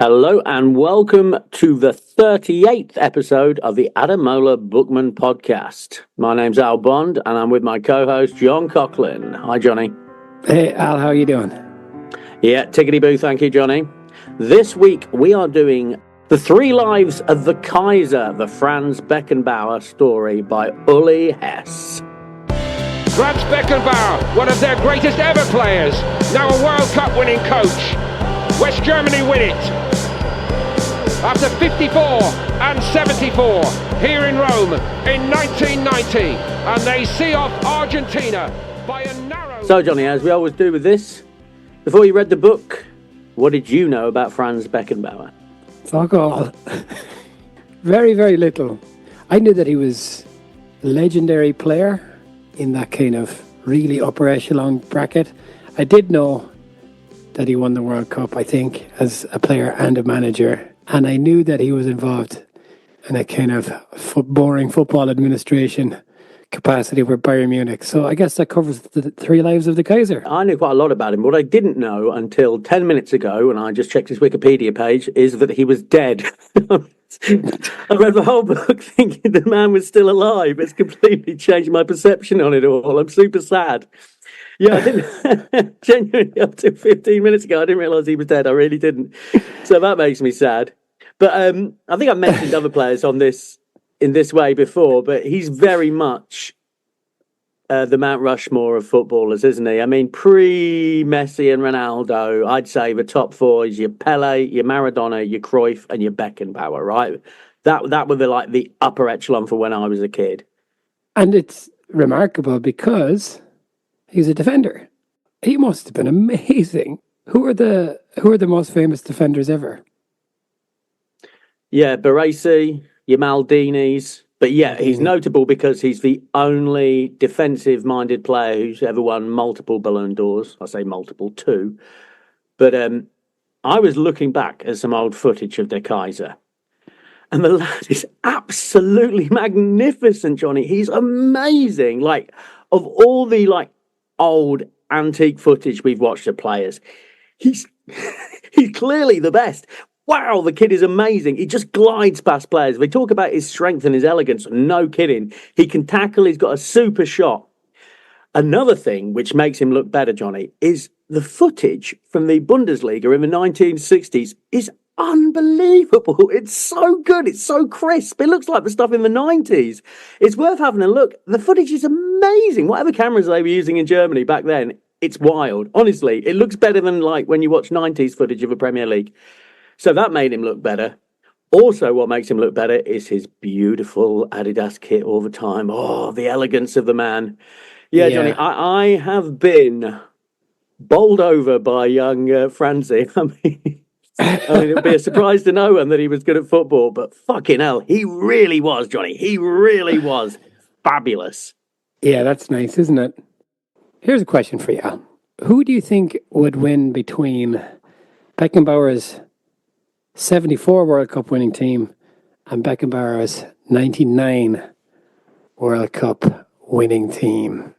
Hello and welcome to the 38th episode of the Adamola Bookman podcast. My name's Al Bond and I'm with my co-host John Coughlin. Hi, Johnny. Hey, Al, how are you doing? Yeah, tickety-boo, thank you, Johnny. This week we are doing The Three Lives of the Kaiser, the Franz Beckenbauer story by Uli Hesse. Franz Beckenbauer, one of their greatest ever players, now a World Cup winning coach. West Germany win it after 54 and 74 here in Rome in 1990, and they see off Argentina by a narrow... So, Johnny, as we always do with this, before you read the book, what did you know about Franz Beckenbauer? Fuck all. Very, very little. I knew that he was a legendary player in that kind of really upper echelon bracket. I did know that he won the World Cup, I think, as a player and a manager. And I knew that he was involved in a kind of boring football administration capacity with Bayern Munich. So I guess that covers the three lives of the Kaiser. I knew quite a lot about him. What I didn't know until 10 minutes ago, when I just checked his Wikipedia page, is that he was dead. I read the whole book thinking the man was still alive. It's completely changed my perception on it all. I'm super sad. Yeah, I didn't. Genuinely, up to 15 minutes ago, I didn't realise he was dead. I really didn't. So that makes me sad. But I think I've mentioned other players on this in this way before, but he's very much the Mount Rushmore of footballers, isn't he? I mean, pre-Messi and Ronaldo, I'd say the top four is your Pele, your Maradona, your Cruyff, and your Beckenbauer, right? That were the upper echelon for when I was a kid. And it's remarkable because he's a defender. He must have been amazing. Who are the most famous defenders ever? Yeah, Baresi, your Maldinis. But yeah, he's notable because he's the only defensive-minded player who's ever won multiple Ballon d'Ors. I say multiple, two. But I was looking back at some old footage of the Kaiser. And the lad is absolutely magnificent, Johnny. He's amazing. Like, of all the, old antique footage we've watched of players, he's clearly the best. Wow, the kid is amazing. He just glides past players. They talk about his strength and his elegance. No kidding. He can tackle. He's got a super shot. Another thing which makes him look better, Johnny, is the footage from the Bundesliga in the 1960s is unbelievable. It's so good. It's so crisp. It looks like the stuff in the 90s. It's worth having a look. The footage is amazing. Whatever cameras they were using in Germany back then, it's wild. Honestly, it looks better than when you watch 90s footage of the Premier League. So that made him look better. Also, what makes him look better is his beautiful Adidas kit all the time. Oh, the elegance of the man. Yeah, Johnny, I have been bowled over by young Franzi. I mean, it would be a surprise to no one that he was good at football, but fucking hell, he really was, Johnny. He really was fabulous. Yeah, that's nice, isn't it? Here's a question for you, Al. Who do you think would win between Beckenbauer's 74 World Cup winning team and Beckenbauer's 99 World Cup winning team?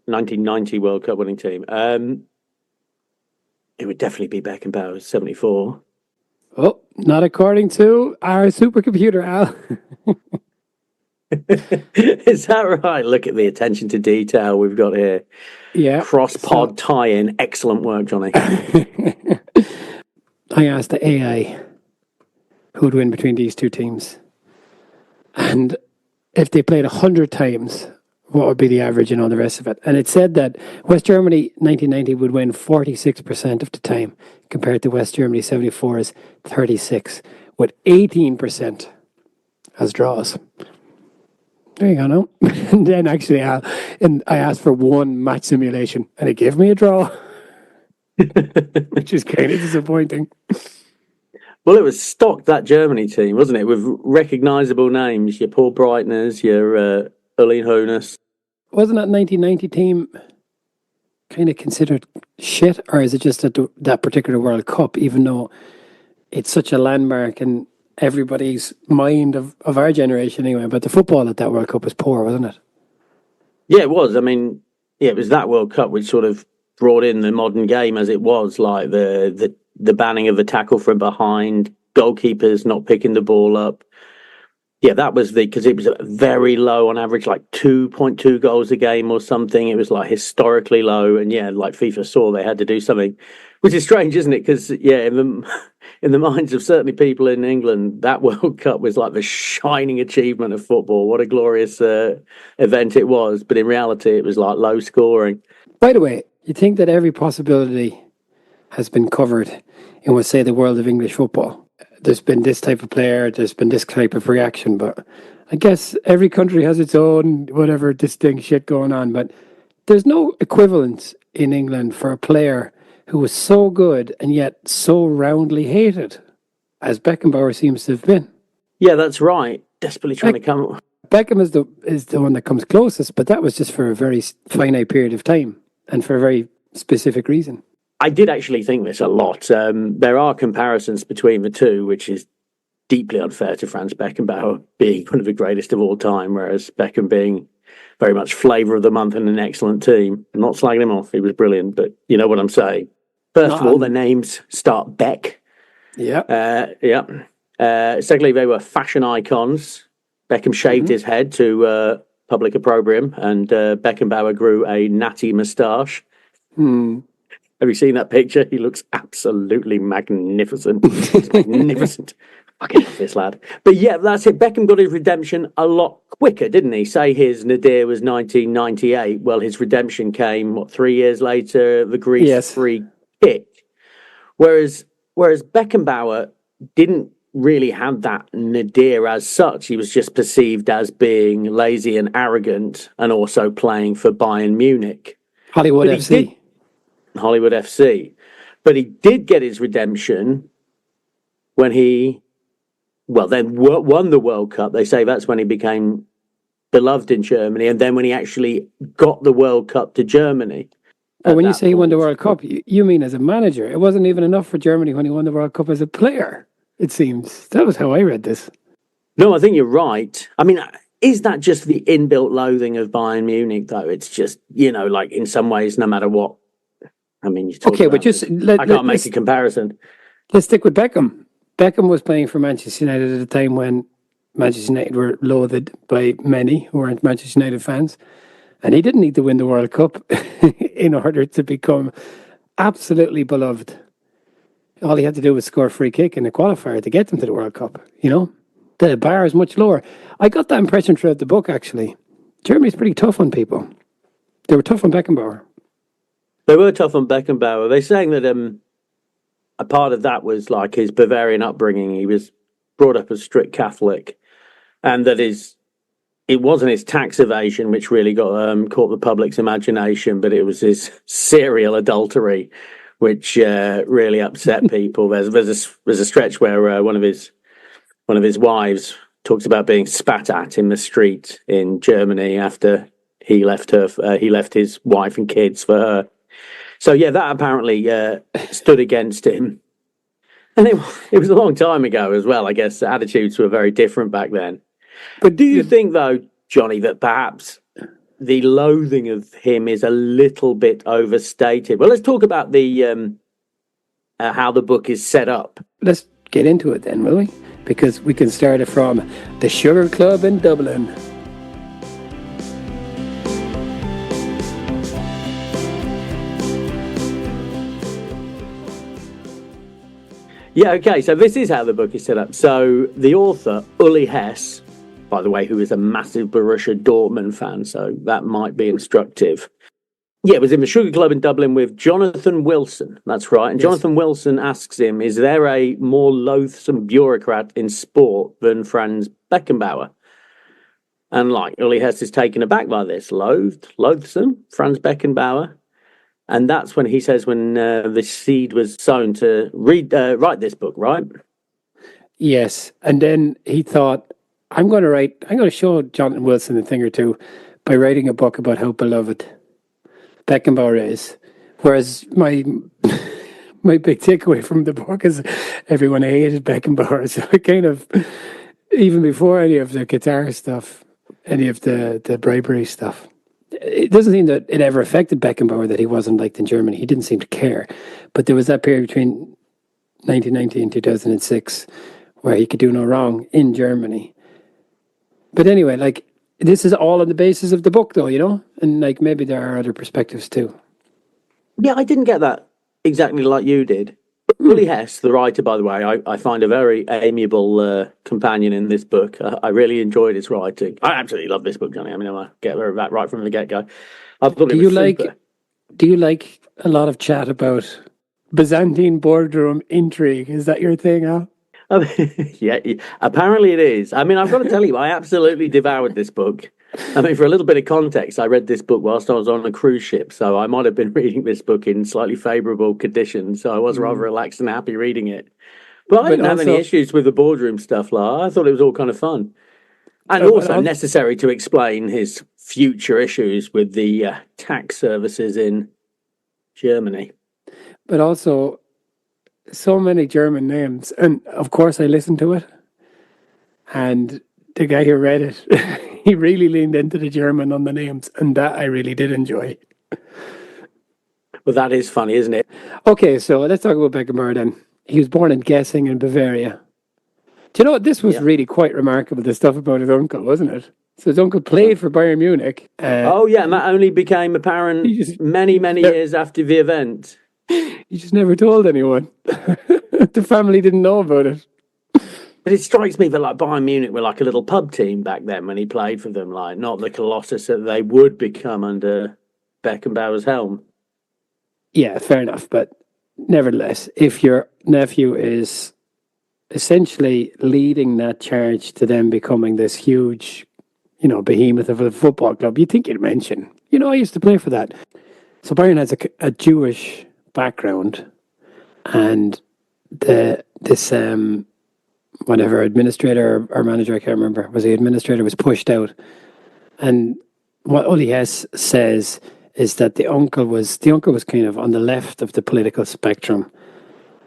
1990 World Cup winning team. It would definitely be Beckenbauer's 74. Oh, not according to our supercomputer, Al. Is that right? Look at the attention to detail we've got here. Yeah. Cross-pod tie-in. Excellent work, Johnny. I asked the AI who would win between these two teams. And if they played 100 times, what would be the average and all the rest of it? And it said that West Germany 1990 would win 46% of the time compared to West Germany 74's 36, with 18% as draws. There you go, no? And then actually, I asked for one match simulation and it gave me a draw. Which is kind of disappointing. Well, it was stocked, that Germany team, wasn't it? With recognisable names, your Paul Breitners, your Uli Hesse. Wasn't that 1990 team kind of considered shit? Or is it just that particular World Cup, even though it's such a landmark in everybody's mind of our generation anyway? But the football at that World Cup was poor, wasn't it? Yeah, it was. I mean, yeah, it was that World Cup which sort of brought in the modern game as it was, like the the banning of the tackle from behind, goalkeepers not picking the ball up. Yeah, that was because it was very low on average, like 2.2 goals a game or something. It was like historically low. And yeah, like FIFA saw they had to do something, which is strange, isn't it? Because yeah, in the minds of certainly people in England, that World Cup was like the shining achievement of football. What a glorious event it was. But in reality, it was like low scoring. By the way, you think that every possibility has been covered in, let's say, the world of English football? There's been this type of player, there's been this type of reaction, but I guess every country has its own whatever distinct shit going on. But there's no equivalent in England for a player who was so good and yet so roundly hated as Beckenbauer seems to have been. Yeah, that's right. Desperately trying to come. Beckham is the one that comes closest, but that was just for a very finite period of time and for a very specific reason. I did actually think this a lot. There are comparisons between the two, which is deeply unfair to Franz Beckenbauer being one of the greatest of all time, whereas Beckham being very much flavour of the month and an excellent team. I'm not slagging him off. He was brilliant, but you know what I'm saying. First of all, their names start Beck. Yeah. Secondly, they were fashion icons. Beckham shaved his head to public opprobrium, and Beckenbauer grew a natty moustache. Have you seen that picture? He looks absolutely magnificent. He's magnificent. Fucking love this lad. But yeah, that's it. Beckham got his redemption a lot quicker, didn't he? Say his nadir was 1998. Well, his redemption came, 3 years later, the Greece free kick. Whereas Beckenbauer didn't really have that nadir as such. He was just perceived as being lazy and arrogant and also playing for Bayern Munich. Hollywood FC. Hollywood FC. But he did get his redemption when he, then won the World Cup. They say that's when he became beloved in Germany. And then when he actually got the World Cup to Germany. But when you say he won the World Cup, you mean as a manager. It wasn't even enough for Germany when he won the World Cup as a player, it seems. That was how I read this. No, I think you're right. I mean, is that just the inbuilt loathing of Bayern Munich, though? It's just, like in some ways, no matter what. I mean, you talk okay, but just I can't make a comparison. Let's stick with Beckham. Beckham was playing for Manchester United at a time when Manchester United were loathed by many who weren't Manchester United fans. And he didn't need to win the World Cup in order to become absolutely beloved. All he had to do was score a free kick in a qualifier to get them to the World Cup. The bar is much lower. I got that impression throughout the book, actually. Germany's pretty tough on people. They were tough on Beckenbauer. They were tough on Beckenbauer. They're saying that a part of that was like his Bavarian upbringing. He was brought up as strict Catholic, and that it wasn't his tax evasion which really got caught the public's imagination, but it was his serial adultery which really upset people. There's a stretch where one of his wives talks about being spat at in the street in Germany after he left his wife and kids for her. So yeah, that apparently stood against him. And it was a long time ago as well. I guess attitudes were very different back then. But do you think, though, Johnny, that perhaps the loathing of him is a little bit overstated? Well, let's talk about the how the book is set up. Let's get into it then, will we? Because we can start it from the Sugar Club in Dublin. Yeah, okay, so this is how the book is set up. So the author, Uli Hesse, by the way, who is a massive Borussia Dortmund fan, so that might be instructive. Yeah, it was in the Sugar Club in Dublin with Jonathan Wilson, that's right. And yes. Jonathan Wilson asks him, is there a more loathsome bureaucrat in sport than Franz Beckenbauer? And Uli Hesse is taken aback by this. Loathsome, Franz Beckenbauer. And that's when he says when the seed was sown to write this book, right? Yes. And then he thought, I'm going to show Jonathan Wilson a thing or two by writing a book about how beloved Beckenbauer is. Whereas my big takeaway from the book is everyone hated Beckenbauer. So it kind of, even before any of the Qatar stuff, any of the bribery stuff, it doesn't seem that it ever affected Beckenbauer that he wasn't liked in Germany. He didn't seem to care. But there was that period between 1990 and 2006, where he could do no wrong in Germany. But anyway, like, this is all on the basis of the book, though, you know? And, like, maybe there are other perspectives, too. Yeah, I didn't get that exactly like you did. Uli Hesse, the writer, by the way, I find a very amiable companion in this book. I really enjoyed his writing. I absolutely love this book, Johnny. I mean, I get that right from the get-go. I thought it was super. Do you like a lot of chat about Byzantine boardroom intrigue? Is that your thing, Al? Yeah, apparently it is. I mean, I've got to tell you, I absolutely devoured this book. I mean, for a little bit of context, I read this book whilst I was on a cruise ship, so I might have been reading this book in slightly favourable conditions, so I was rather relaxed and happy reading it. But I didn't have any issues with the boardroom stuff, I thought it was all kind of fun. And also necessary to explain his future issues with the tax services in Germany. But also, so many German names. And of course, I listened to it. And the guy who read it, he really leaned into the German on the names. And that I really did enjoy. Well, that is funny, isn't it? Okay, so let's talk about Beckenbauer then. He was born in Gessing in Bavaria. Do you know what? This was really quite remarkable, the stuff about his uncle, wasn't it? So his uncle played for Bayern Munich. And that only became apparent many years after the event. He just never told anyone. The family didn't know about it. But it strikes me that like Bayern Munich were like a little pub team back then when he played for them, like not the Colossus that they would become under Beckenbauer's helm. Yeah, fair enough. But nevertheless, if your nephew is essentially leading that charge to them becoming this huge, behemoth of a football club, you think you'd mention, I used to play for that. So Bayern has a Jewish background, and this administrator or manager, I can't remember, was the administrator, was pushed out. And what Uli Hesse says is that the uncle was kind of on the left of the political spectrum,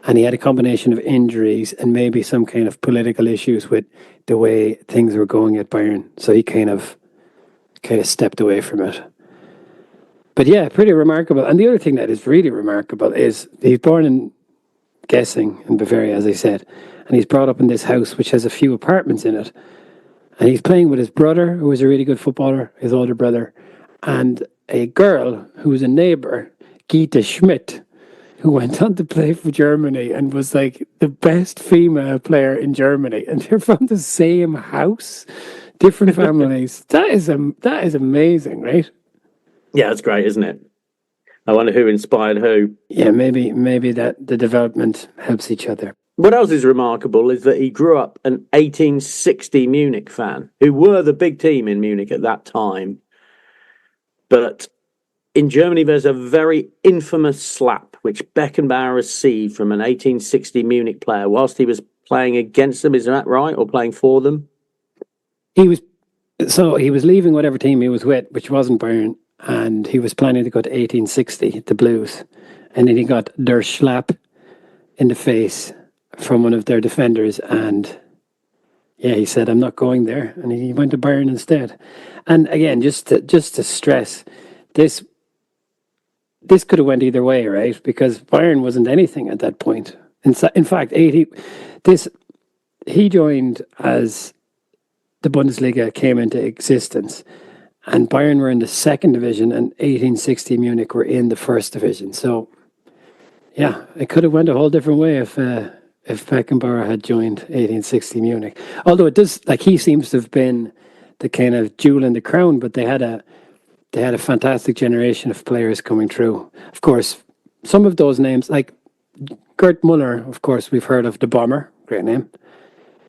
and he had a combination of injuries and maybe some kind of political issues with the way things were going at Bayern. So he kind of stepped away from it. But yeah, pretty remarkable. And the other thing that is really remarkable is he's born in Gessing in Bavaria, as I said, and he's brought up in this house which has a few apartments in it. And he's playing with his brother, who was a really good footballer, his older brother, and a girl who was a neighbour, Gitta Schmidt, who went on to play for Germany and was like the best female player in Germany. And they're from the same house, different families. That is amazing, right? Yeah, it's great, isn't it? I wonder who inspired who. Yeah, maybe that the development helps each other. What else is remarkable is that he grew up an 1860 Munich fan, who were the big team in Munich at that time. But in Germany, there's a very infamous slap which Beckenbauer received from an 1860 Munich player whilst he was playing against them. Is that right? Or playing for them? He was leaving whatever team he was with, which wasn't Bayern, and he was planning to go to 1860, the Blues. And then he got der Schlapp in the face from one of their defenders, and he said, "I'm not going there," and he went to Bayern instead. And again, just to stress, this could have went either way, right? Because Bayern wasn't anything at that point. In fact, he joined as the Bundesliga came into existence, and Bayern were in the second division, and 1860 Munich were in the first division. So, yeah, it could have went a whole different way if Beckenbauer had joined 1860 Munich. Although it does, he seems to have been the kind of jewel in the crown, but they had a fantastic generation of players coming through. Of course, some of those names, like Gerd Müller, of course, we've heard of, the bomber, great name.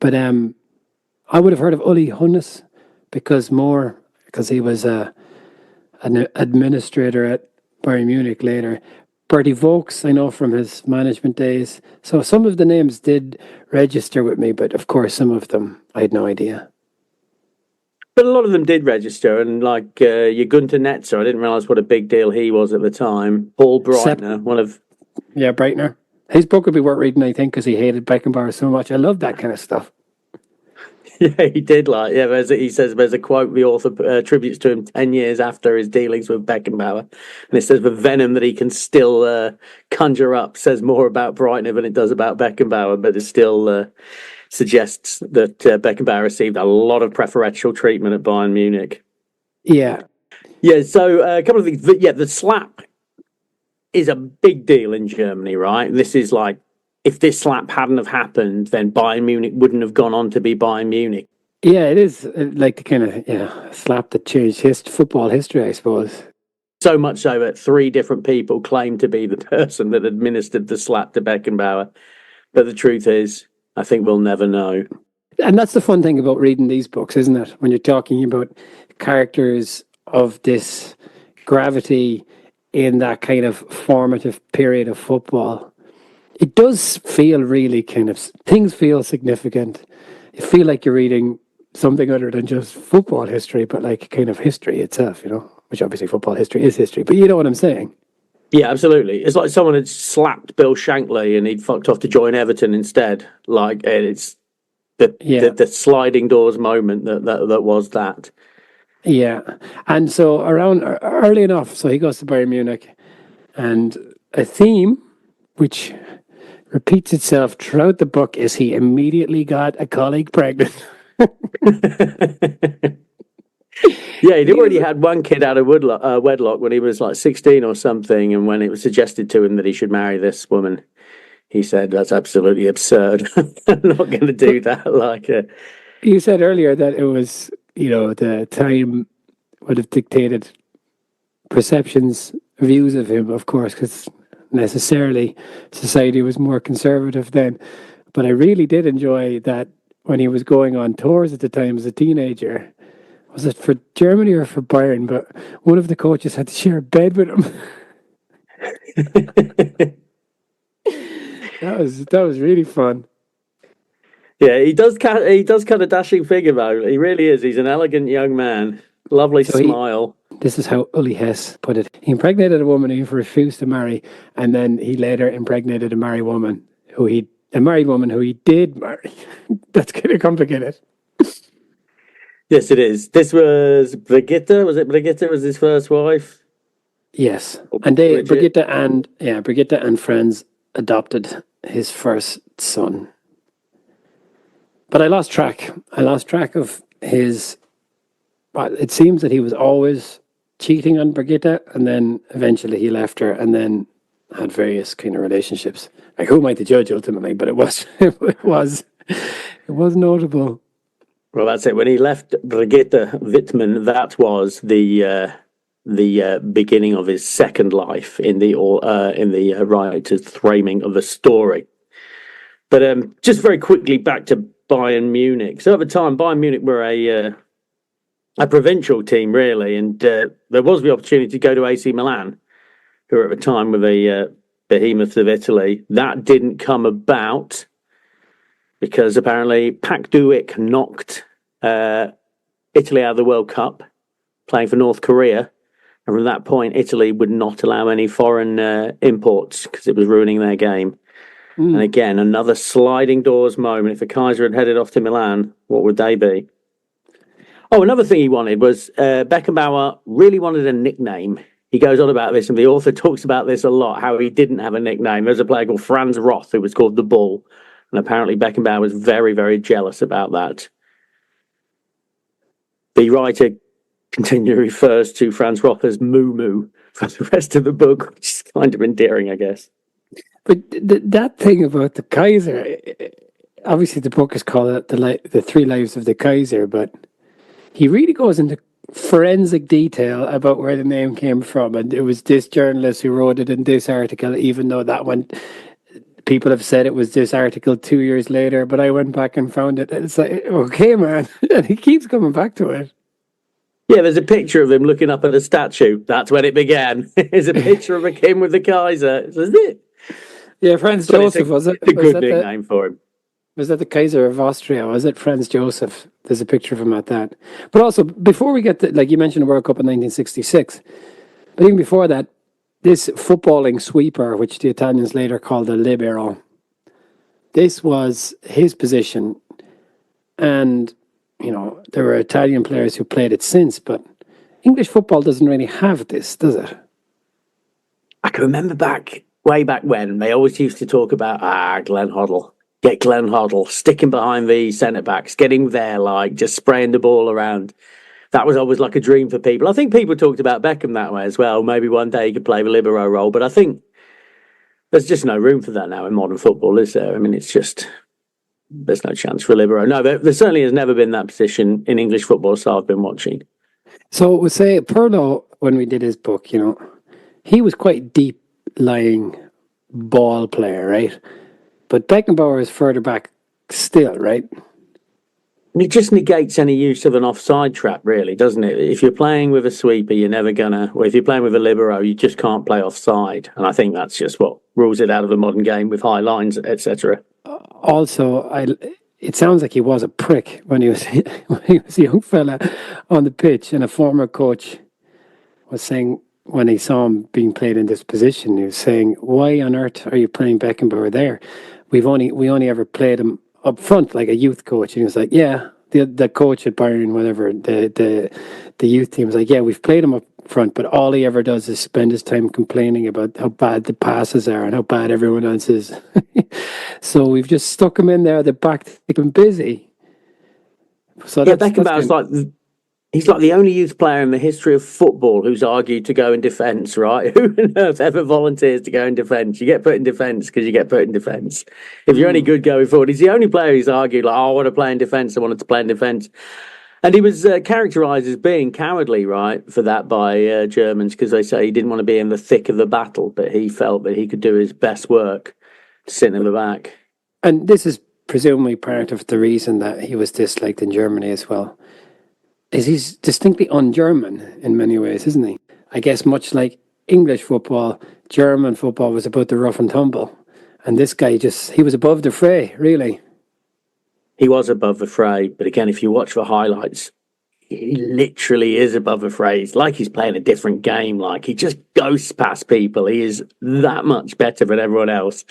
But I would have heard of Uli Hesse because he was an administrator at Bayern Munich later. Bertie Vogts, I know from his management days. So some of the names did register with me, but of course some of them I had no idea. But a lot of them did register, and your Gunter Netzer, I didn't realise what a big deal he was at the time. Paul Breitner, Breitner. His book would be worth reading, I think, because he hated Beckenbauer so much. I love that kind of stuff. Yeah, he did. He says there's a quote the author attributes to him 10 years after his dealings with Beckenbauer. And it says the venom that he can still conjure up says more about Breitner than it does about Beckenbauer, but it still suggests that Beckenbauer received a lot of preferential treatment at Bayern Munich. Yeah. Yeah, so a couple of things. Yeah, the slap is a big deal in Germany, right? This is like, if this slap hadn't have happened, then Bayern Munich wouldn't have gone on to be Bayern Munich. Yeah, it is like the kind of slap that changed football history, I suppose. So much so that 3 different people claim to be the person that administered the slap to Beckenbauer. But the truth is, I think we'll never know. And that's the fun thing about reading these books, isn't it? When you're talking about characters of this gravity in that kind of formative period of football. It does feel really things feel significant. You feel like you're reading something other than just football history, but like kind of history itself, which obviously football history is history, but you know what I'm saying? Yeah, absolutely. It's like someone had slapped Bill Shankly and he'd fucked off to join Everton instead. Like, it's the sliding doors moment that was that. Yeah. And so around early enough, so he goes to Bayern Munich, and a theme which repeats itself throughout the book is he immediately got a colleague pregnant. Yeah, he'd already had one kid out of wedlock when he was like 16 or something, and when it was suggested to him that he should marry this woman, he said, "That's absolutely absurd. I'm not going to do that." You said earlier that it was, the time would have dictated perceptions, views of him, of course, because necessarily society was more conservative then. But I really did enjoy that when he was going on tours at the time as a teenager. Was it for Germany or for Bayern? But one of the coaches had to share a bed with him. That was really fun. Yeah, he does cut a dashing figure though. He really is. He's an elegant young man. Lovely smile. This is how Uli Hesse put it. He impregnated a woman he refused to marry, and then he later impregnated a married woman who he did marry. That's kind of complicated. Yes, it is. This was Brigitte. Was it Brigitte was his first wife? Yes. And Brigitte and Franz adopted his first son. But I lost track. Of his... Well, it seems that he was always cheating on Brigitte, and then eventually he left her, and then had various kind of relationships. Like, who am I to judge ultimately? But it was notable. Well, that's it. When he left Brigitte Wittmann, that was the beginning of his second life in the writer's framing of the story. But just very quickly back to Bayern Munich. So at the time, Bayern Munich were a provincial team, really, and there was the opportunity to go to AC Milan, who were at the time were the behemoths of Italy. That didn't come about because apparently Pak Duik knocked Italy out of the World Cup, playing for North Korea, and from that point, Italy would not allow any foreign imports because it was ruining their game. And again, another sliding doors moment. If the Kaiser had headed off to Milan, what would they be? Oh, another thing he wanted was Beckenbauer really wanted a nickname. He goes on about this, and the author talks about this a lot, how he didn't have a nickname. There's a player called Franz Roth who was called the Bull, and apparently Beckenbauer was very, very jealous about that. The writer continually refers to Franz Roth as Moo Moo for the rest of the book, which is kind of endearing, I guess. But that thing about the Kaiser, obviously the book is called The 3 Lives of the Kaiser, but he really goes into forensic detail about where the name came from, and it was this journalist who wrote it in this article, even though that one, people have said it was this article 2 years later, but I went back and found it, and it's like, okay, man, and he keeps coming back to it. Yeah, there's a picture of him looking up at a statue. That's when it began. There's a picture of him with the Kaiser, isn't it? Yeah, Franz Joseph, was it? It's a good nickname for him. Was that the Kaiser of Austria? Was it Franz Joseph? There's a picture of him at that. But also, before we get to, like you mentioned, the World Cup in 1966, but even before that, this footballing sweeper, which the Italians later called a libero, this was his position. And, there were Italian players who played it since, but English football doesn't really have this, does it? I can remember way back when, they always used to talk about, Glenn Hoddle. Get Glenn Hoddle, sticking behind the centre-backs, getting there, just spraying the ball around. That was always like a dream for people. I think people talked about Beckham that way as well. Maybe one day he could play the libero role, but I think there's just no room for that now in modern football, is there? I mean, it's just... There's no chance for a libero. No, there certainly has never been that position in English football, so I've been watching. So we say Pirlo, when we did his book, he was quite deep-lying ball player, right? But Beckenbauer is further back still, right? It just negates any use of an offside trap, really, doesn't it? If you're playing with a sweeper, you're never gonna... Or if you're playing with a libero, you just can't play offside. And I think that's just what rules it out of the modern game with high lines, etc. Also, it sounds like he was a prick when he was a young fella on the pitch, and a former coach was saying when he saw him being played in this position, he was saying, "Why on earth are you playing Beckenbauer there? We only ever played him up front like a youth coach." And he was like, "Yeah." The coach at Bayern, whatever, the youth team was like, "Yeah, we've played him up front, but all he ever does is spend his time complaining about how bad the passes are and how bad everyone else is." So we've just stuck him in there at the back to keep him busy. So Beckenbauer's he's like the only youth player in the history of football who's argued to go in defence, right? Who on earth ever volunteers to go in defence? You get put in defence because you get put in defence. If you're any good going forward, he's the only player who's argued, I want to play in defence, I wanted to play in defence. And he was characterised as being cowardly, right, for that by Germans, because they say he didn't want to be in the thick of the battle, but he felt that he could do his best work sitting in the back. And this is presumably part of the reason that he was disliked in Germany as well. Is he's distinctly un-German in many ways, isn't he? I guess much like English football, German football was about the rough and tumble. And this guy he was above the fray, really. He was above the fray, but again, if you watch the highlights, he literally is above the fray. It's like he's playing a different game. He just goes past people. He is that much better than everyone else.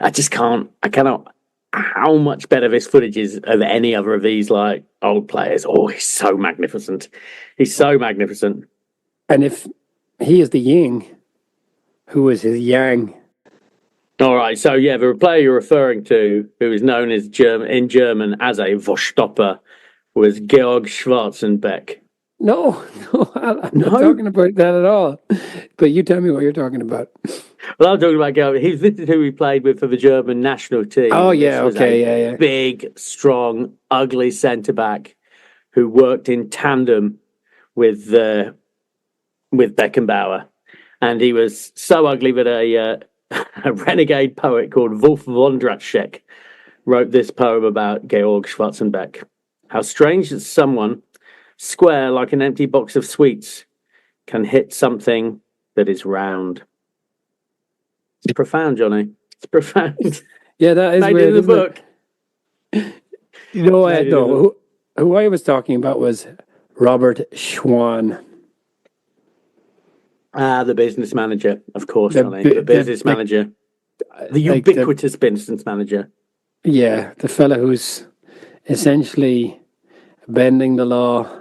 I cannot... How much better this footage is of any other of these old players. Oh, he's so magnificent. He's so magnificent. And if he is the yin, who is his yang? All right, so yeah, the player you're referring to, who is known as in German as a Vorstopper, was Georg Schwarzenbeck. No, I'm not talking about that at all. But you tell me what you're talking about. Well, I'm talking about Georg. This is who we played with for the German national team. Oh, yeah, okay, yeah. Big, strong, ugly centre-back who worked in tandem with Beckenbauer. And he was so ugly that a renegade poet called Wolf Wondraschek wrote this poem about Georg Schwarzenbeck. How strange that someone square like an empty box of sweets can hit something that is round. It's profound, Johnny. It's profound. Yeah, that is made weird, in the book. Who I was talking about was Robert Schwan. The business manager, of course, Johnny. The business manager. The ubiquitous business manager. Yeah, the fella who's essentially bending the law.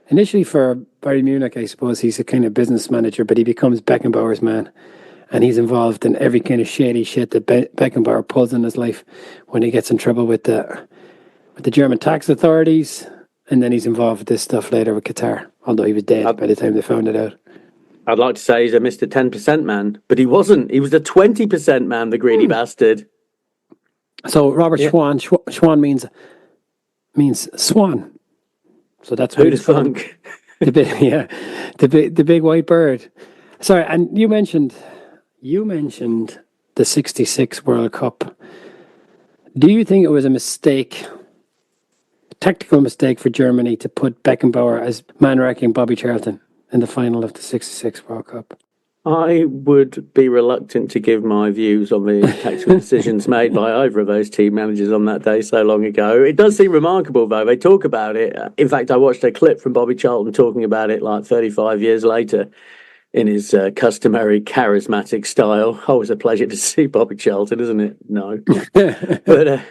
Initially for Bayern Munich, I suppose he's a kind of business manager, but he becomes Beckenbauer's man. And he's involved in every kind of shady shit that Beckenbauer pulls in his life when he gets in trouble with the German tax authorities. And then he's involved with this stuff later with Qatar, although he was dead by the time they found it out. I'd like to say he's a Mr. 10% man, but he wasn't. He was a 20% man, the greedy bastard. So Robert Schwan, Schwan means swan. So that's who'd have thunk? The big white bird. Sorry, and you mentioned the '66 World Cup. Do you think it was a tactical mistake for Germany to put Beckenbauer as man-marking Bobby Charlton in the final of the '66 World Cup? I would be reluctant to give my views on the tactical decisions made by either of those team managers on that day so long ago. It does seem remarkable, though. They talk about it. In fact, I watched a clip from Bobby Charlton talking about it 35 years later in his customary charismatic style. Always a pleasure to see Bobby Charlton, isn't it? No. But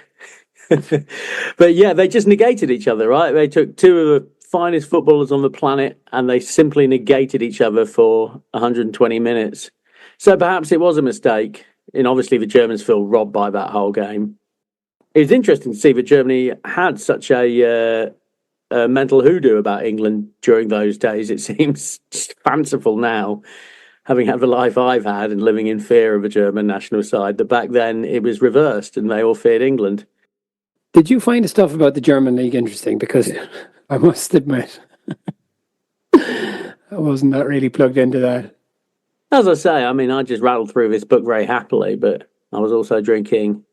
But yeah, they just negated each other, right? They took two of the finest footballers on the planet and they simply negated each other for 120 minutes. So perhaps it was a mistake. And obviously the Germans feel robbed by that whole game. It was interesting to see that Germany had such a mental hoodoo about England during those days. It seems just fanciful now, having had the life I've had and living in fear of a German national side, that back then it was reversed and they all feared England. Did you find the stuff about the German league interesting? Because I must admit, I wasn't that really plugged into that. As I say, I mean, I just rattled through this book very happily, but I was also drinking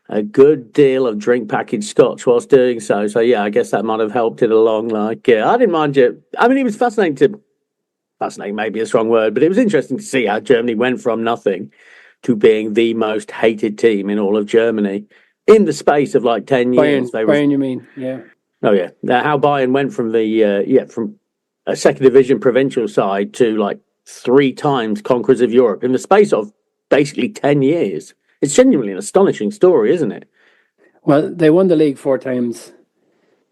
a good deal of drink packaged scotch whilst doing so. So yeah, I guess that might have helped it along. Like, yeah, I didn't mind it. I mean, it was fascinating maybe a strong word, but it was interesting to see how Germany went from nothing to being the most hated team in all of Germany in the space of like 10 years. Bayern, you mean? Yeah. Oh yeah. How Bayern went from from a second division provincial side to like 3 times conquerors of Europe in the space of basically 10 years. It's genuinely an astonishing story, isn't it? Well, they won the league 4 times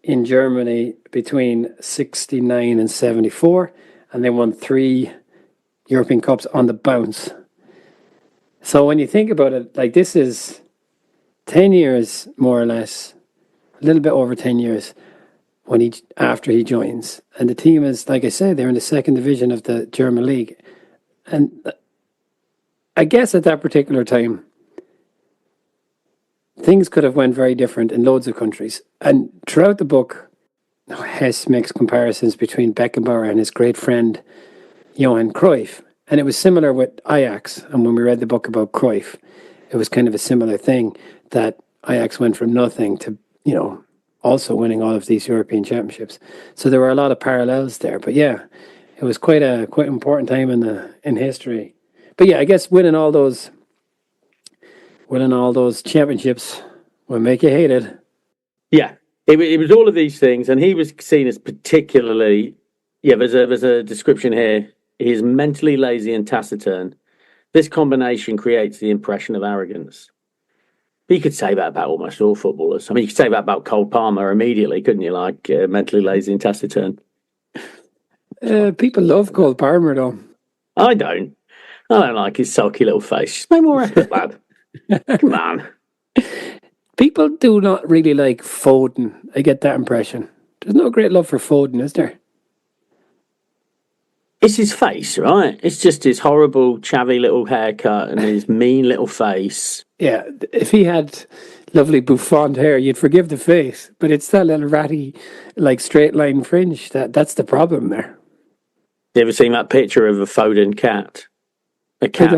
in Germany between 69 and 74, and they won 3 European Cups on the bounce. So when you think about it, like, this is 10 years, more or less, a little bit over 10 years after he joins. And the team is, like I said, they're in the second division of the German league. And I guess at that particular time, things could have went very different in loads of countries. And throughout the book, Hesse makes comparisons between Beckenbauer and his great friend, Johan Cruyff. And it was similar with Ajax. And when we read the book about Cruyff, it was kind of a similar thing, that Ajax went from nothing to, also winning all of these European championships. So there were a lot of parallels there. But yeah, it was quite important time in history. But yeah, I guess winning all those championships will make you hate it. Yeah, it was all of these things, and he was seen as particularly. Yeah, there's a description here. He's mentally lazy and taciturn. This combination creates the impression of arrogance. But you could say that about almost all footballers. I mean, you could say that about Cole Palmer immediately, couldn't you? Like, mentally lazy and taciturn. People love Cole Palmer, though. I don't like his sulky little face. Just make more effort, lad. Come on. People do not really like Foden. I get that impression. There's no great love for Foden, is there? It's his face, right? It's just his horrible, chavvy little haircut and his mean little face. Yeah, if he had lovely bouffant hair, you'd forgive the face. But it's that little ratty, like, straight line fringe. That's the problem there. You ever seen that picture of a Foden cat? A cat.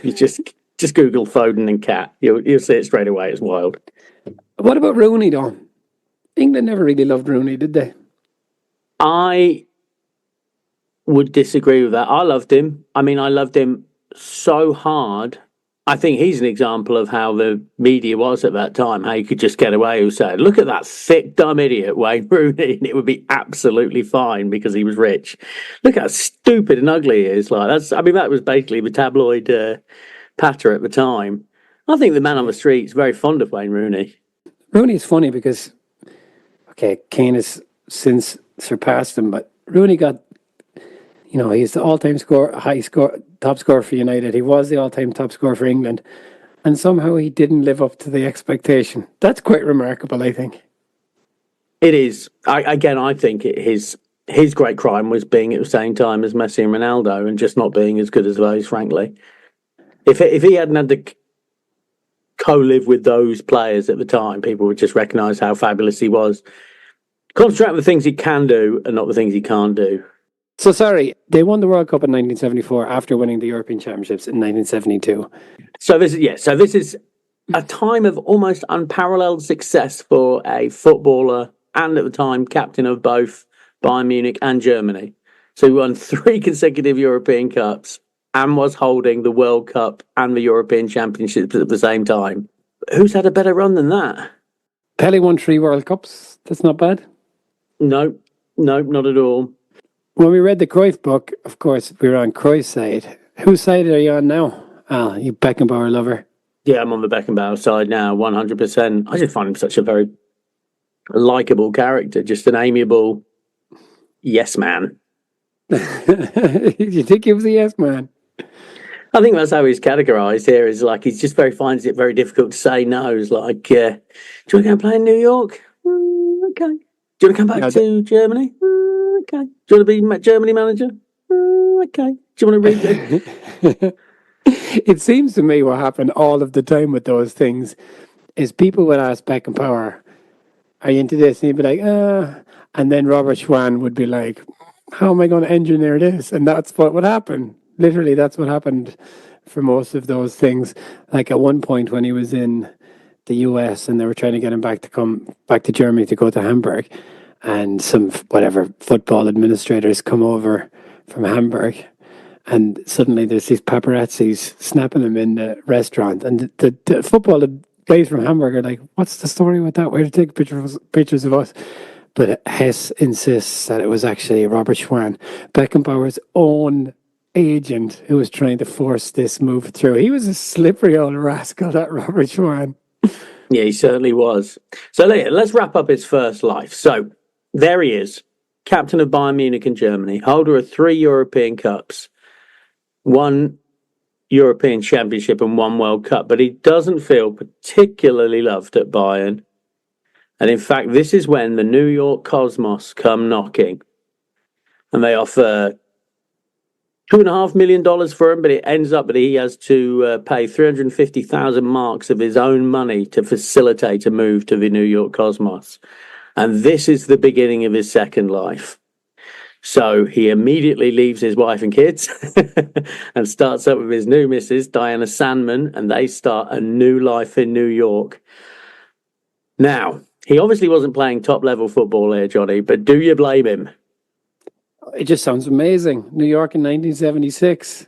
You just Google Foden and cat. You'll see it straight away. It's wild. What about Rooney, though? England never really loved Rooney, did they? I would disagree with that. I loved him. I mean, I loved him so hard. I think he's an example of how the media was at that time, how you could just get away with saying, look at that thick, dumb idiot, Wayne Rooney, and it would be absolutely fine because he was rich. Look how stupid and ugly he is. That was basically the tabloid patter at the time. I think the man on the street is very fond of Wayne Rooney. Rooney's funny because, Kane has since surpassed him, but Rooney got, he's the all-time top scorer for United. He was the all-time top scorer for England, and somehow he didn't live up to the expectation. That's quite remarkable, I think. It is. I think his great crime was being at the same time as Messi and Ronaldo and just not being as good as those, frankly. If he hadn't had to co-live with those players at the time, people would just recognise how fabulous he was. Concentrate on the things he can do and not the things he can't do. So, sorry, they won the World Cup in 1974 after winning the European Championships in 1972. So this is a time of almost unparalleled success for a footballer and at the time captain of both Bayern Munich and Germany. So he won 3 consecutive European Cups and was holding the World Cup and the European Championships at the same time. Who's had a better run than that? Pelé won 3 World Cups. That's not bad. No, not at all. When we read the Cruyff book, of course, we were on Cruyff's side. Whose side are you on now? Al, you Beckenbauer lover. Yeah, I'm on the Beckenbauer side now, 100%. I just find him such a very likable character, just an amiable yes man. You think he was a yes man? I think that's how he's categorised here. Is like he's just finds it very difficult to say no. He's like, do you want to go and play in New York? Okay. Do you want to come back to Germany? Okay. Do you want to be Germany manager? Okay. Do you want to read? It seems to me what happened all of the time with those things is people would ask Beckenbauer, "Are you into this?" And he'd be like, and then Robert Schwan would be like, "How am I going to engineer this?" And that's what would happen. Literally, that's what happened for most of those things. Like at one point when he was in the US and they were trying to get him back to come back to Germany to go to Hamburg, and some football administrators come over from Hamburg, and suddenly there's these paparazzis snapping him in the restaurant, and the football guys from Hamburg are like, "What's the story with that? Where to take pictures of us?" But Hess insists that it was actually Robert Schwan, Beckenbauer's own agent, who was trying to force this move through. He was a slippery old rascal, that Robert Schwan. Yeah, he certainly was. So let's wrap up his first life. So there he is, captain of Bayern Munich in Germany, holder of 3 European Cups, 1 European Championship and 1 World Cup, but he doesn't feel particularly loved at Bayern. And in fact, this is when the New York Cosmos come knocking, and they offer $2.5 million for him, but it ends up that he has to pay 350,000 marks of his own money to facilitate a move to the New York Cosmos. And this is the beginning of his second life. So he immediately leaves his wife and kids and starts up with his new missus, Diana Sandman, and they start a new life in New York. Now, he obviously wasn't playing top-level football here, Johnny, but do you blame him? It just sounds amazing. New York in 1976.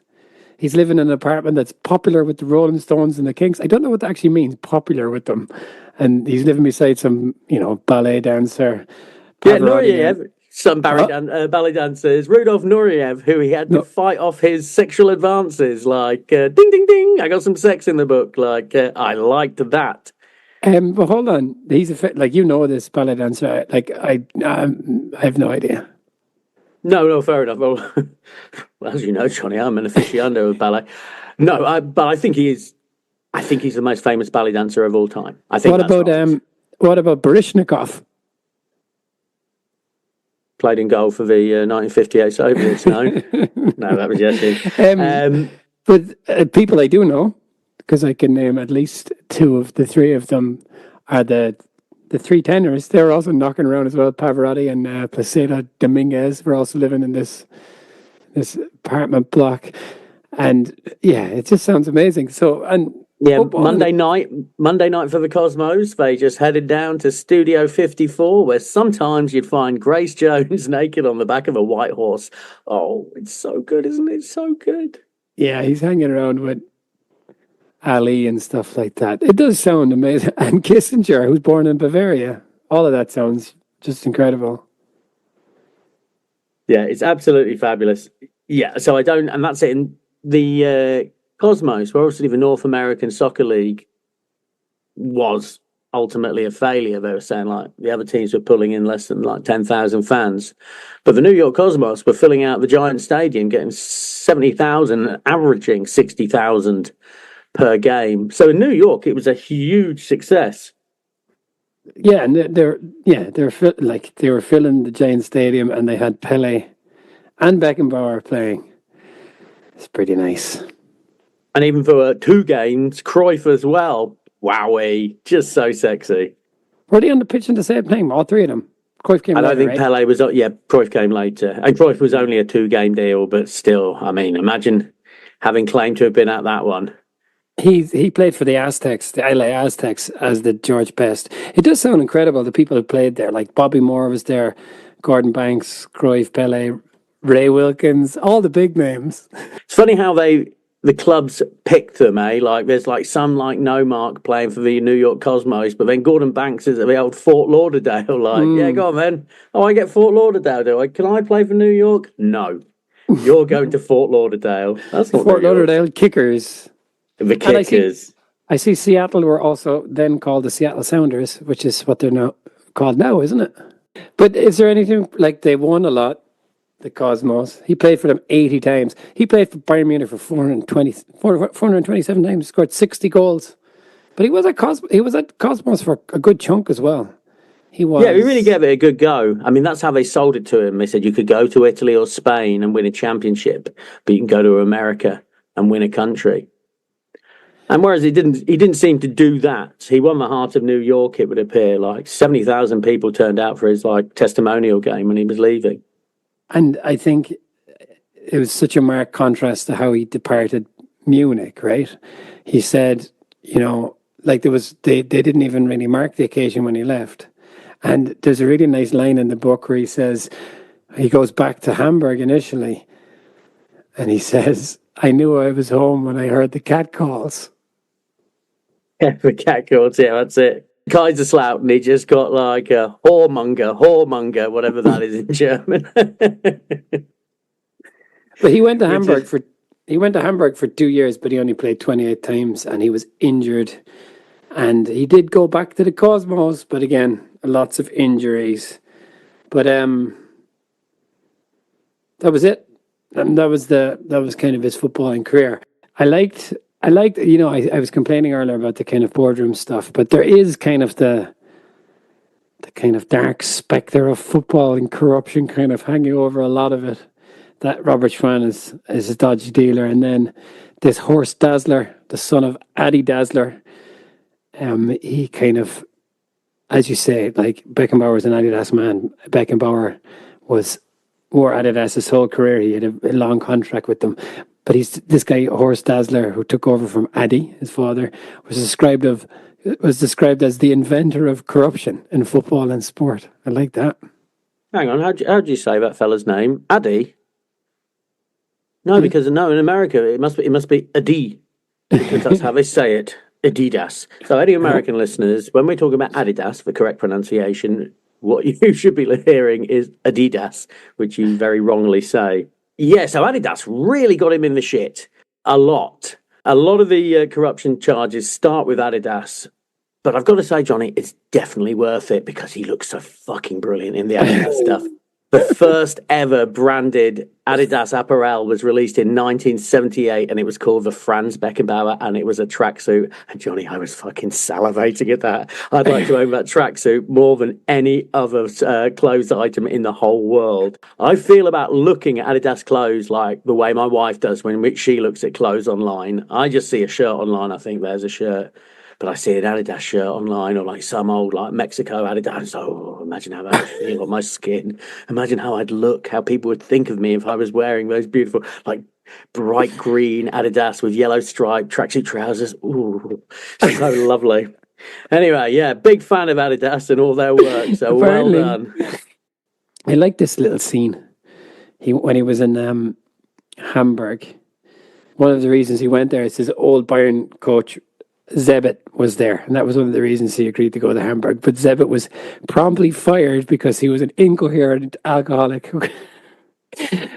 He's living in an apartment that's popular with the Rolling Stones and the Kinks. I don't know what that actually means, popular with them. And he's living beside some, ballet dancer. Yeah, Nureyev, some ballet dancers. Rudolf Nureyev, who he had to fight off his sexual advances. Like, ding, ding, ding, I got some sex in the book. Like, I liked that. But hold on. He's this ballet dancer. I have no idea. No, fair enough. Well, as you know, Johnny, I'm an aficionado of ballet. No, but I think he's the most famous ballet dancer of all time. I think. What about Baryshnikov? Played in goal for the 1958 Soviets. No, no, that was Yashin. But people I do know, because I can name at least 2 of the 3 of them, are the 3 tenors. They're also knocking around as well. Pavarotti and Placido Dominguez were also living in this apartment block, and yeah, it just sounds amazing. So Monday night for the Cosmos, they just headed down to Studio 54, where sometimes you'd find Grace Jones naked on the back of a white horse. Oh, it's so good, isn't it? So good. Yeah, he's hanging around with Ali and stuff like that. It does sound amazing. And Kissinger, who's born in Bavaria. All of that sounds just incredible. Yeah, it's absolutely fabulous. Yeah, so and that's it. In the Cosmos, where obviously the North American Soccer League was ultimately a failure. They were saying like the other teams were pulling in less than like 10,000 fans. But the New York Cosmos were filling out the Giant Stadium, getting 70,000, averaging 60,000 per game. So in New York, it was a huge success. Yeah, and they were filling the Giant Stadium, and they had Pele and Beckenbauer playing. It's pretty nice. And even for 2 games, Cruyff as well. Wowee, just so sexy. Were they on the pitch in the same time? All 3 of them. Cruyff came later, I don't think right? Pele was. Yeah, Cruyff came later, and Cruyff was only a 2-game deal, but still, I mean, imagine having claimed to have been at that one. He played for the Aztecs, the LA Aztecs, as the George Best. It does sound incredible, the people who played there. Like Bobby Moore was there, Gordon Banks, Cruyff, Pele, Ray Wilkins, all the big names. It's funny how the clubs picked them, eh? Like there's like some like No Mark playing for the New York Cosmos, but then Gordon Banks is at the old Fort Lauderdale. Like, yeah, go on then. Oh, I get Fort Lauderdale, do I? Can I play for New York? No. You're going to Fort Lauderdale. That's not Fort Lauderdale Kickers. The Kickers. I see Seattle were also then called the Seattle Sounders, which is what they're now called now, isn't it? But is there anything like they won a lot? The Cosmos. He played for them 80 times. He played for Bayern Munich for 427 times. Scored 60 goals. But he was at Cosmos for a good chunk as well. He was. Yeah, he really gave it a good go. I mean, that's how they sold it to him. They said you could go to Italy or Spain and win a championship, but you can go to America and win a country. And whereas he didn't seem to do that. He won the heart of New York, it would appear. Like 70,000 people turned out for his testimonial game when he was leaving. And I think it was such a marked contrast to how he departed Munich, right? He said, they didn't even really mark the occasion when he left. And there's a really nice line in the book where he says, he goes back to Hamburg initially, and he says, I knew I was home when I heard the cat calls. Yeah, the cat calls, yeah, that's it. Kaiser Slaut, and he just got like a whoremonger, whatever that is in German. But he went to Hamburg for 2 years, but he only played 28 times, and he was injured. And he did go back to the Cosmos, but again, lots of injuries. But that was it. And that was kind of his footballing career. I liked, I was complaining earlier about the kind of boardroom stuff, but there is kind of the kind of dark spectre of football and corruption kind of hanging over a lot of it. That Robert Schwan is a dodgy dealer, and then this Horst Dassler, the son of Adi Dassler, he kind of, as you say, like Beckenbauer was an Adidas man. Beckenbauer wore Adidas his whole career. He had a long contract with them. But this guy, Horst Dassler, who took over from Adi, his father, was described as the inventor of corruption in football and sport. I like that. Hang on, how'd you say that fella's name? Adi? No, because in America it must be Adi, because that's how they say it. Adidas. So any American listeners, when we're talking about Adidas, the correct pronunciation, what you should be hearing is Adidas, which you very wrongly say. Yeah, so Adidas really got him in the shit. A lot. A lot of the corruption charges start with Adidas. But I've got to say, Johnny, it's definitely worth it because he looks so fucking brilliant in the Adidas stuff. The first ever branded Adidas apparel was released in 1978, and it was called the Franz Beckenbauer, and it was a tracksuit. And Johnny, I was fucking salivating at that. I'd like to own that tracksuit more than any other clothes item in the whole world. I feel about looking at Adidas clothes like the way my wife does when she looks at clothes online. I just see a shirt online, I think there's a shirt. But I see an Adidas shirt online, or like some old Mexico Adidas. Oh, imagine how that would feel on my skin. Imagine how I'd look, how people would think of me if I was wearing those beautiful, bright green Adidas with yellow striped tracksuit trousers. Ooh, so lovely. Anyway, yeah, big fan of Adidas and all their work. So well done. I like this little scene. When he was in Hamburg, one of the reasons he went there is his old Bayern coach Zebet was there, and that was one of the reasons he agreed to go to Hamburg. But Zebet was promptly fired because he was an incoherent alcoholic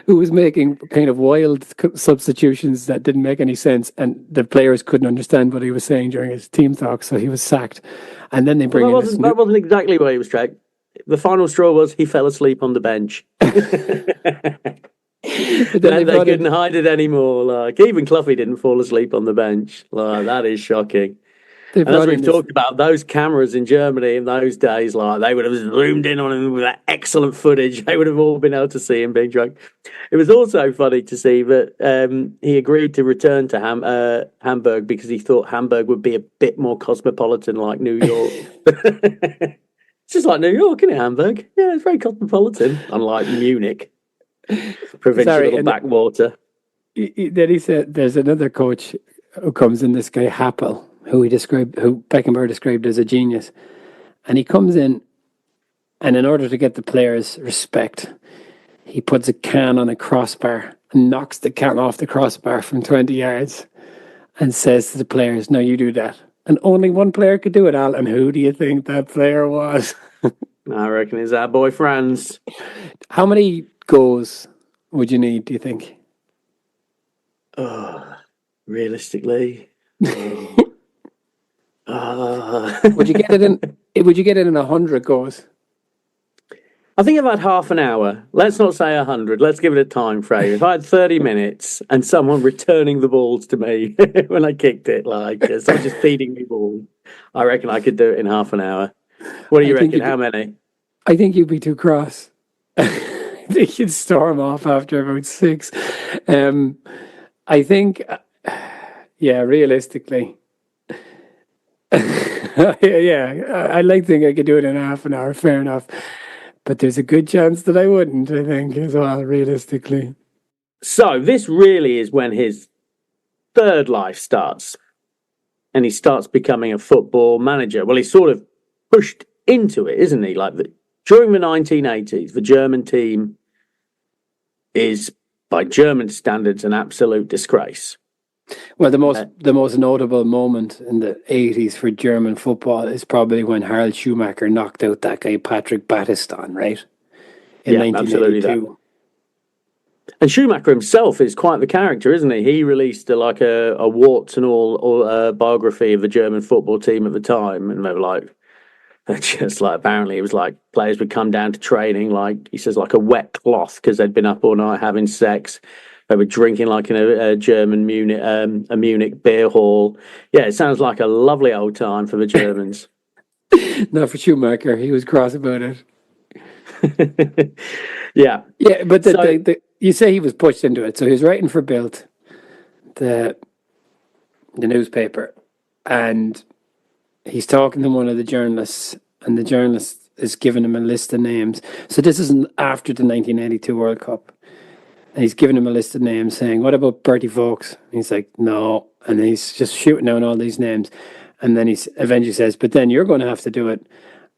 who was making kind of wild substitutions that didn't make any sense, and the players couldn't understand what he was saying during his team talk, so he was sacked. And then they bring that wasn't exactly where he was tracked. The final straw was he fell asleep on the bench. But then they couldn't hide it anymore. Even Cloughie didn't fall asleep on the bench. That is shocking. And as we've talked about, those cameras in Germany in those days, they would have zoomed in on him with that excellent footage. They would have all been able to see him being drunk. It was also funny to see that he agreed to return to Hamburg because he thought Hamburg would be a bit more cosmopolitan like New York. It's just like New York, isn't it, Hamburg? Yeah, it's very cosmopolitan, unlike Munich. Provincial little backwater. Then he said there's another coach who comes in, this guy Happel, who Beckenbauer described as a genius. And he comes in, and in order to get the players' respect, he puts a can on a crossbar and knocks the can off the crossbar from 20 yards and says to the players, "No, you do that." And only one player could do it, Al. And who do you think that player was? I reckon it's our boy Franz. How many goals would you need, do you think? Oh, realistically, Would you get it in? Would you get it in 100 goals? I think I've had half an hour. Let's not say 100. Let's give it a time frame. If I had 30 minutes and someone returning the balls to me when I kicked it, like someone just feeding me ball, I reckon I could do it in half an hour. What do you reckon? How many? I think you'd be too cross. I think you'd storm off after about 6. I think, realistically, I like to think I could do it in half an hour. Fair enough. But there's a good chance that I wouldn't, I think, as well, realistically. So this really is when his third life starts. And he starts becoming a football manager. Well, he's sort of pushed into it, isn't he? Like during the 1980s, the German team is, by German standards, an absolute disgrace. Well, the most notable moment in the 80s for German football is probably when Harald Schumacher knocked out that guy Patrick Battiston, right? In 1982. And Schumacher himself is quite the character, isn't he? He released a warts and all biography of the German football team at the time, and they were like, just like, apparently it was like players would come down to training, like he says, like a wet cloth because they'd been up all night having sex. They were drinking like in a German Munich beer hall. Yeah, it sounds like a lovely old time for the Germans. Not for Schumacher. He was cross about it. Yeah. Yeah, but you say he was pushed into it. So he was writing for Bild, the newspaper, and he's talking to one of the journalists, and the journalist is giving him a list of names. So this isn't after the 1982 World Cup. And he's giving him a list of names saying, what about Bertie Vogts? And he's like, no. And he's just shooting down all these names. And then he eventually says, but then you're going to have to do it.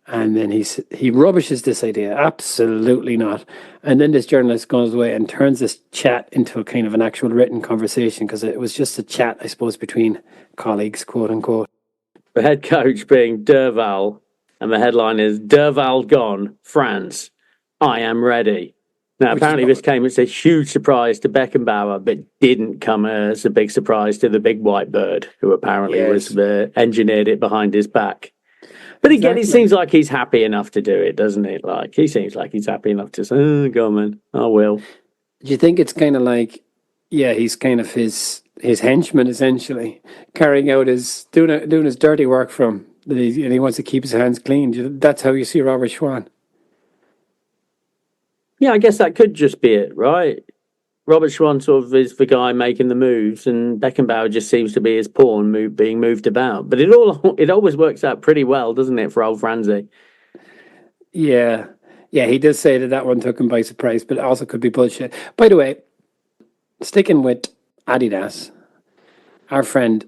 And then he rubbishes this idea. Absolutely not. And then this journalist goes away and turns this chat into a kind of an actual written conversation, because it was just a chat, I suppose, between colleagues, quote unquote. The head coach being Derval, and the headline is Derval gone, France, I am ready. Now, apparently this came as a huge surprise to Beckenbauer, but didn't come as a big surprise to the big white bird, who apparently engineered it behind his back. But again, it seems like he's happy enough to do it, doesn't it? Like, he seems like he's happy enough to say, oh, go on, man, I will. Do you think it's kind of like, he's kind of his henchman, essentially, carrying out doing his dirty work for him, and he wants to keep his hands clean? That's how you see Robert Schwan. Yeah, I guess that could just be it, right? Robert Schwan sort of is the guy making the moves, and Beckenbauer just seems to be his pawn being moved about. But it always works out pretty well, doesn't it, for old Franzi? Yeah, he does say that one took him by surprise, but it also could be bullshit. By the way, sticking with Adidas, our friend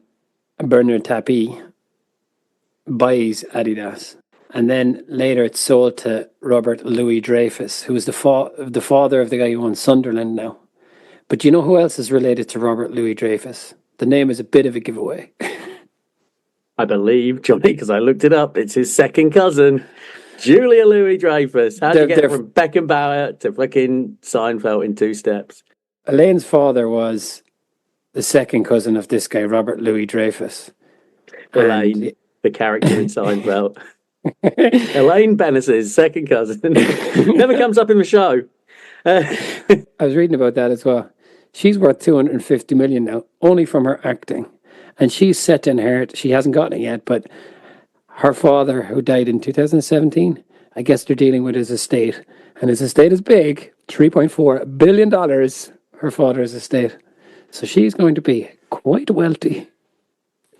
Bernard Tapie buys Adidas. And then later it's sold to Robert Louis Dreyfus, who is the father of the guy who owns Sunderland now. But do you know who else is related to Robert Louis Dreyfus? The name is a bit of a giveaway. I believe, Johnny, because I looked it up. It's his second cousin, Julia Louis Dreyfus. How'd you get from Beckenbauer to fucking Seinfeld in 2 steps? Elaine's father was the second cousin of this guy, Robert Louis Dreyfus. Elaine, the character in Seinfeld. Elaine Bennis's second cousin. Never comes up in the show. I was reading about that as well. She's worth 250 million now, only from her acting. And she's set to inherit, she hasn't gotten it yet, but her father, who died in 2017, I guess they're dealing with his estate. And his estate is big, $3.4 billion, her father's estate. So she's going to be quite wealthy.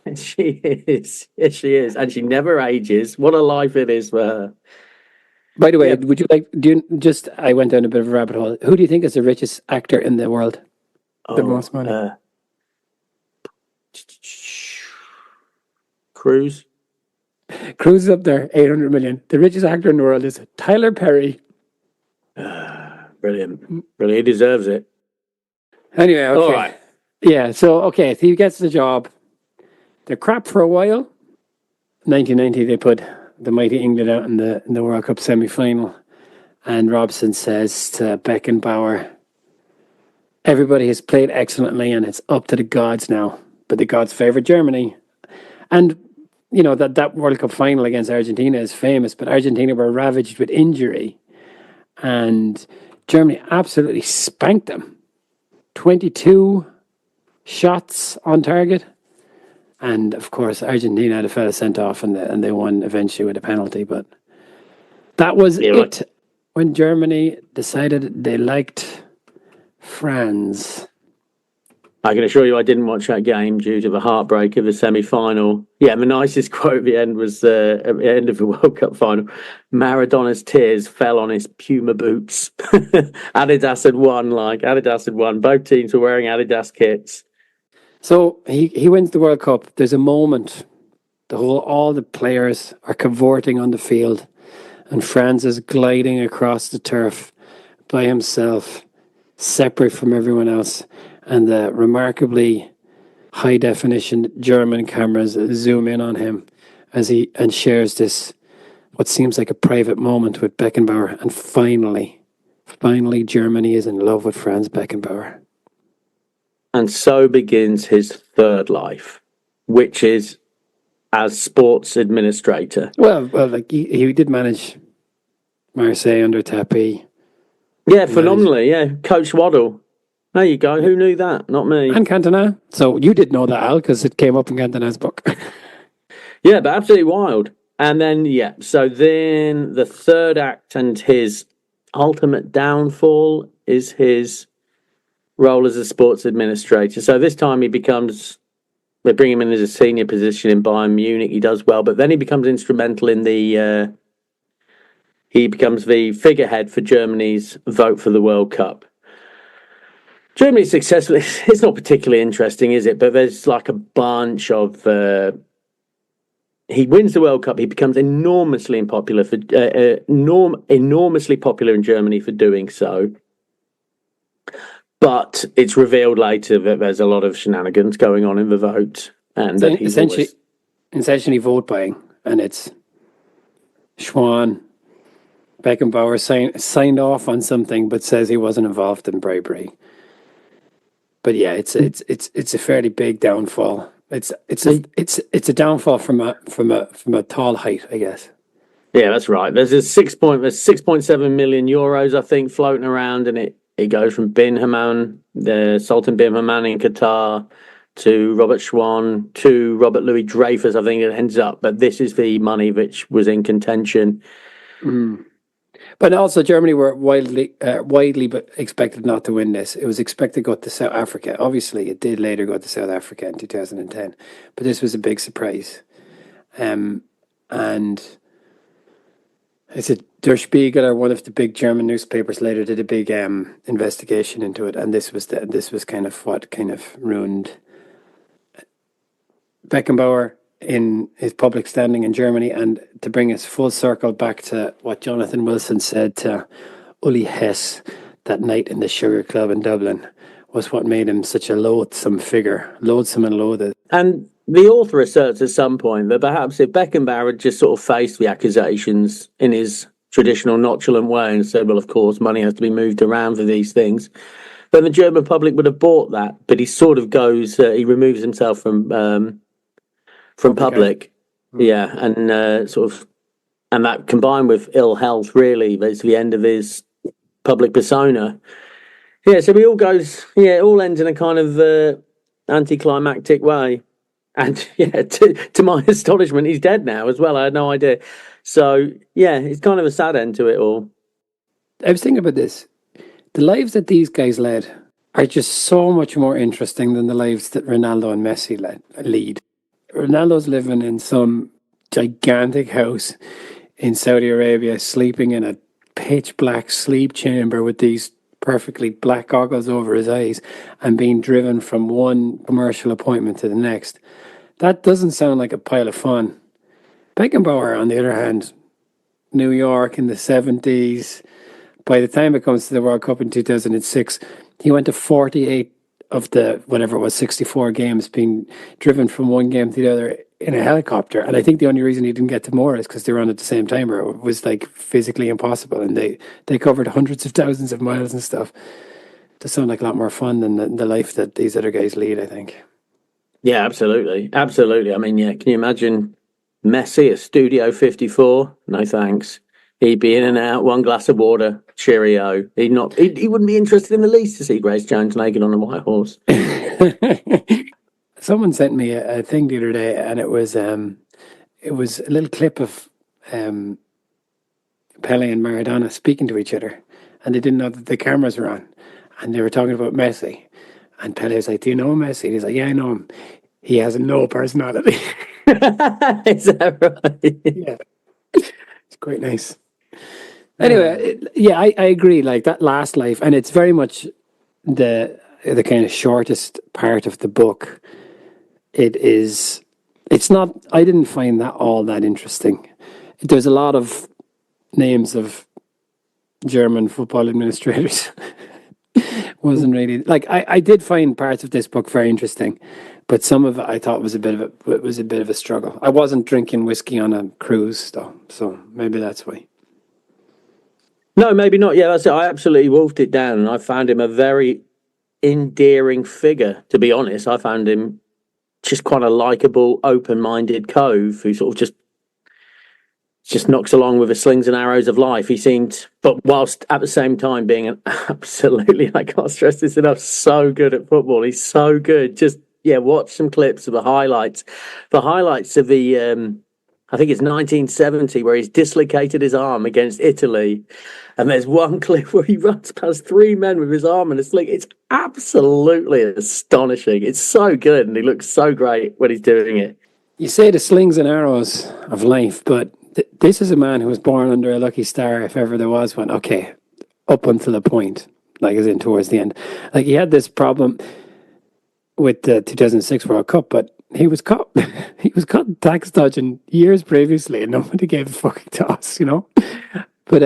And she is. Yes, she is. And she never ages. What a life it is for her. By the way, would you like, I went down a bit of a rabbit hole. Who do you think is the richest actor in the world? The most money. Cruise. Cruise is up there, 800 million. The richest actor in the world is Tyler Perry. Brilliant. He deserves it. Anyway, okay. All right. Yeah, so he gets the job. They're crap for a while. 1990, they put the mighty England out in the World Cup semi-final. And Robson says to Beckenbauer, everybody has played excellently and it's up to the gods now. But the gods favour Germany. And that World Cup final against Argentina is famous, but Argentina were ravaged with injury, and Germany absolutely spanked them. 22 shots on target, and of course Argentina had a fella sent off, and they won eventually with a penalty. But that was it when Germany decided they liked Franz. I can assure you I didn't watch that game due to the heartbreak of the semi-final. Yeah, the nicest quote at the end was at the end of the World Cup final. Maradona's tears fell on his Puma boots. Adidas had won. Both teams were wearing Adidas kits. So he wins the World Cup. There's a moment. All the players are cavorting on the field, and Franz is gliding across the turf by himself, separate from everyone else. And the remarkably high-definition German cameras zoom in on him as he shares this, what seems like a private moment with Beckenbauer. And finally, Germany is in love with Franz Beckenbauer. And so begins his third life, which is as sports administrator. Well, like he did manage Marseille under Tapie. Yeah, phenomenally. Yeah, Coach Waddle. There you go. Who knew that? Not me. And Cantona. So you did know that, Al, because it came up in Cantona's book. Yeah, but absolutely wild. And then, so then the third act and his ultimate downfall is his role as a sports administrator. So this time they bring him in as a senior position in Bayern Munich. He does well, but then he becomes instrumental in he becomes the figurehead for Germany's vote for the World Cup. Germany's successful. It's not particularly interesting, is it? But there's like a bunch of. He wins the World Cup. He becomes enormously popular in Germany for doing so. But it's revealed later that there's a lot of shenanigans going on in the vote, and so that he's essentially vote buying, and it's Schwan. Beckenbauer signed off on something, but says he wasn't involved in bribery. But yeah, it's a fairly big downfall. It's a downfall from a tall height, I guess. Yeah, that's right. There's 6.7 million euros, I think, floating around, and it goes from bin Haman, the Sultan bin Haman in Qatar, to Robert Schwan, to Robert Louis Dreyfus, I think it ends up. But this is the money which was in contention. Mm. But also, Germany were widely but expected not to win this. It was expected to go to South Africa. Obviously, it did later go to South Africa in 2010. But this was a big surprise. And I said, Der Spiegel, or one of the big German newspapers, later did a big investigation into it. And this was kind of what kind of ruined Beckenbauer in his public standing in Germany. And to bring us full circle back to what Jonathan Wilson said to Uli Hesse that night in the Sugar Club in Dublin was what made him such a loathsome figure, loathsome and loathed. And the author asserts at some point that perhaps if Beckenbauer had just sort of faced the accusations in his traditional nonchalant way and said, well, of course, money has to be moved around for these things, then the German public would have bought that. But he sort of goes, he removes himself from public. Yeah, and and that combined with ill health, really, that's the end of his public persona. Yeah, so it all ends in a kind of anticlimactic way. And yeah, to my astonishment, he's dead now as well. I had no idea. So yeah, it's kind of a sad end to it all. I was thinking about this. The lives that these guys led are just so much more interesting than the lives that Ronaldo and Messi lead. Ronaldo's living in some gigantic house in Saudi Arabia, sleeping in a pitch black sleep chamber with these perfectly black goggles over his eyes and being driven from one commercial appointment to the next. That doesn't sound like a pile of fun. Beckenbauer, on the other hand, New York in the 70s, by the time it comes to the World Cup in 2006, he went to 48 of the, whatever it was, 64 games, being driven from one game to the other in a helicopter. And I think the only reason he didn't get to more is because they were on at the same time, or it was like physically impossible. And they covered hundreds of thousands of miles and stuff. It does sound like a lot more fun than the life that these other guys lead, I think. Yeah, absolutely. Absolutely. I mean, yeah, can you imagine Messi at Studio 54, no thanks. He'd be in and out, one glass of water, cheerio. He wouldn't be interested in the least to see Grace Jones naked on a white horse. Someone sent me a thing the other day, and it was a little clip of Pele and Maradona speaking to each other, and they didn't know that the cameras were on, and they were talking about Messi, and Pele was like, "Do you know Messi?" And he's like, "Yeah, I know him. He has no personality." Is that right? Yeah, it's quite nice. Anyway, I agree. Like that last life, and it's very much the kind of shortest part of the book. It's not. I didn't find that all that interesting. There's a lot of names of German football administrators. Wasn't really like I did find parts of this book very interesting, but some of it I thought was a bit of a struggle. I wasn't drinking whiskey on a cruise though, so maybe that's why. No, maybe not. Yeah, that's it. I absolutely wolfed it down, and I found him a very endearing figure. To be honest, I found him just quite a likable, open-minded cove who sort of just knocks along with the slings and arrows of life. He seemed, but whilst at the same time being an absolutely, I can't stress this enough, so good at football. He's so good. Just, watch some clips of the highlights. The highlights of the, I think it's 1970, where he's dislocated his arm against Italy. And there's one clip where he runs past three men with his arm in a sling. It's absolutely astonishing. It's so good, and he looks so great when he's doing it. You say the slings and arrows of life, but this is a man who was born under a lucky star, if ever there was one. Okay, up until a point, like as in towards the end. Like he had this problem with the 2006 World Cup, but he was caught. He was caught tax dodging years previously, and nobody gave a fucking toss, But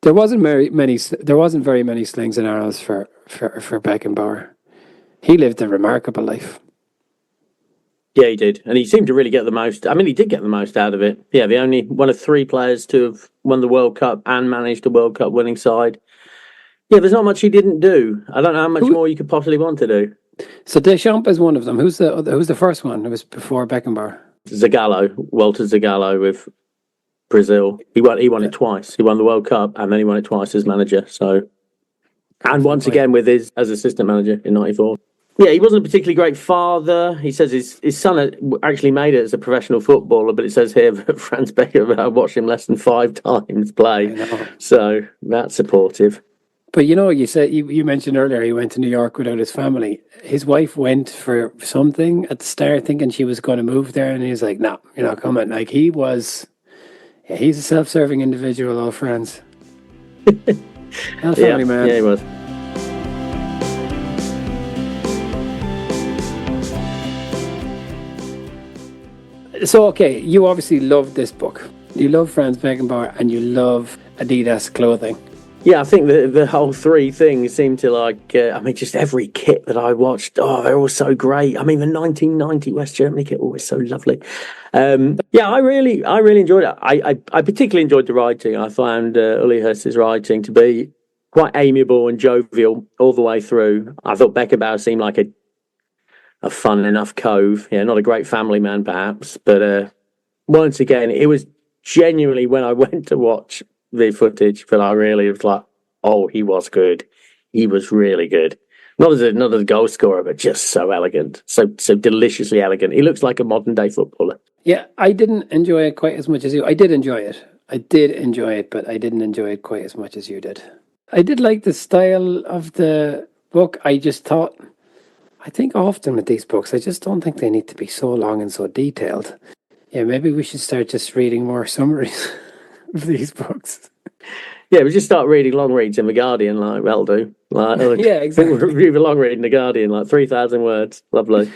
there wasn't very many slings and arrows for Beckenbauer. He lived a remarkable life. Yeah, he did. And he seemed to really get the most. I mean, he did get the most out of it. Yeah, the only one of three players to have won the World Cup and managed a World Cup winning side. Yeah, there's not much he didn't do. I don't know how much more you could possibly want to do. So Deschamps is one of them. Who's the first one? It was before Beckenbauer. Walter Zagallo with Brazil. He won it twice. He won the World Cup and then he won it twice as manager. So, and once again with as assistant manager in '94. Yeah, he wasn't a particularly great father. He says his son actually made it as a professional footballer, but it says here that Franz Beckenbauer watched him less than 5 times play. So that's supportive. But you mentioned earlier he went to New York without his family. His wife went for something at the start thinking she was going to move there, and he's like, no, you're not coming. Like he's a self-serving individual, all Franz. Family man. Yeah, he was. So, okay, you obviously love this book. You love Franz Beckenbauer and you love Adidas clothing. Yeah, I think the whole three things seem to just every kit that I watched, they're all so great. I mean, the 1990 West Germany kit was so lovely. I really enjoyed it. I particularly enjoyed the writing. I found Uli Hesse's writing to be quite amiable and jovial all the way through. I thought Beckenbauer seemed like a fun enough cove. Yeah, not a great family man perhaps, but once again, it was genuinely when I went to watch the footage that I really was like, oh, he was good. He was really good. Not as a goal scorer, but just so elegant, so deliciously elegant. He looks like a modern day footballer. Yeah, I didn't enjoy it quite as much as you. I did enjoy it, but I didn't enjoy it quite as much as you did. I did like the style of the book. I think often with these books, I just don't think they need to be so long and so detailed. Yeah, maybe we should start just reading more summaries of these books. Yeah, we just start reading long reads in The Guardian, that'll do. Yeah, exactly. Review the long read in The Guardian, 3,000 words. Lovely.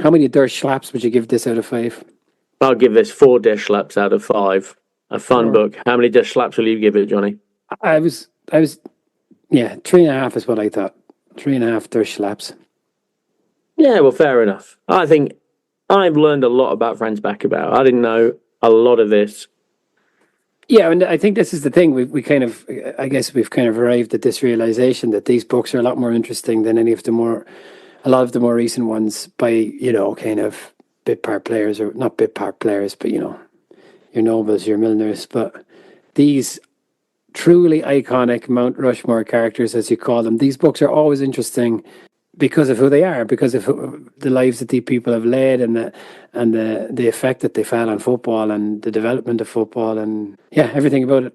How many Der Schlaps would you give this out of 5? I'll give this 4 Der Schlaps out of 5. A fun book. How many Der Schlaps will you give it, Johnny? I was 3.5 is what I thought. 3.5 Der Schlaps. Yeah, well, fair enough. I think I've learned a lot about Franz Beckenbauer. I didn't know a lot of this. Yeah, and I think this is the thing. We've kind of arrived at this realization that these books are a lot more interesting than a lot of the more recent ones by, kind of bit part players, or not bit part players, but your Nobles, your Milners, but these truly iconic Mount Rushmore characters, as you call them. These books are always interesting because of who they are, because of the lives that these people have led, and the effect that they've had on football and the development of football, and everything about it.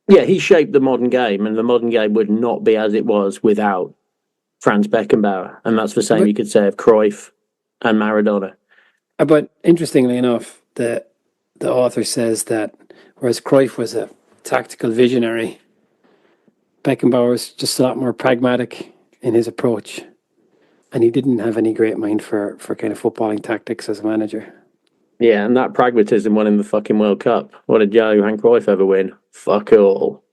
Yeah, he shaped the modern game, and the modern game would not be as it was without Franz Beckenbauer, and that's the same you could say of Cruyff and Maradona. But interestingly enough, the author says that whereas Cruyff was a tactical visionary, Beckenbauer was just a lot more pragmatic in his approach, and he didn't have any great mind for kind of footballing tactics as a manager. Yeah, and that pragmatism won him the fucking World Cup. What did Johan Cruyff ever win? Fuck all.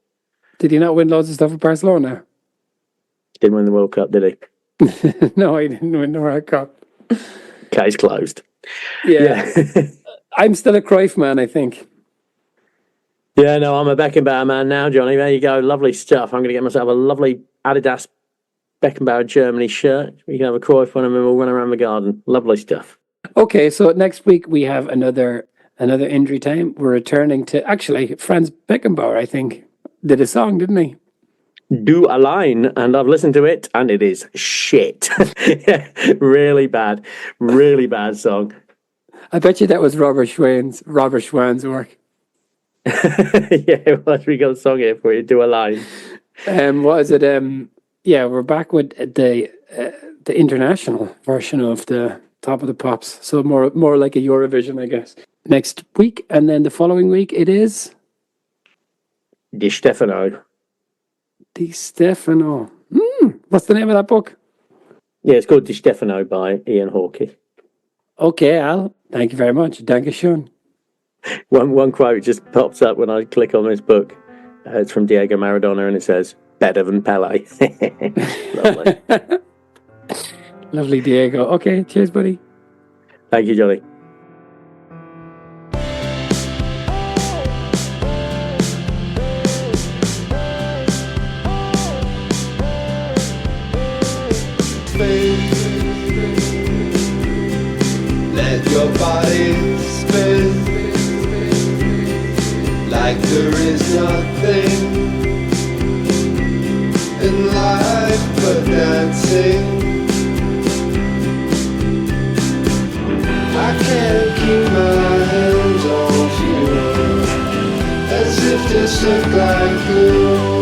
Did he not win loads of stuff with Barcelona? Didn't win the World Cup, did he? No, he didn't win the World Cup. Case closed. Yeah. I'm still a Cruyff man, I think. Yeah, no, I'm a Beckenbauer man now, Johnny. There you go. Lovely stuff. I'm going to get myself a lovely Adidas Beckenbauer Germany shirt. We can have a Cruyff one and we'll run around the garden. Lovely stuff. Okay, so next week we have another injury time. We're returning to, actually, Franz Beckenbauer, I think, did a song, didn't he? Do a Line, and I've listened to it, and it is shit. Really bad song. I bet you that was Robert Schwann's work. Yeah, it was. We got a song here for you. Do a Line. What is it? We're back with the international version of the Top of the Pops. So more like a Eurovision, I guess. Next week, and then the following week it is Di Stefano. Di Stefano. What's the name of that book? Yeah, it's called Di Stefano by Ian Hawkey. Okay, Al. Thank you very much. Dankeschön. One quote just pops up when I click on this book. It's from Diego Maradona, and it says, "Better than Pele." Lovely. Lovely, Diego. Okay, cheers, buddy. Thank you, Johnny. Let your body spin like there is nothing in life but dancing. I can't keep my hands off you, as if this look like glue.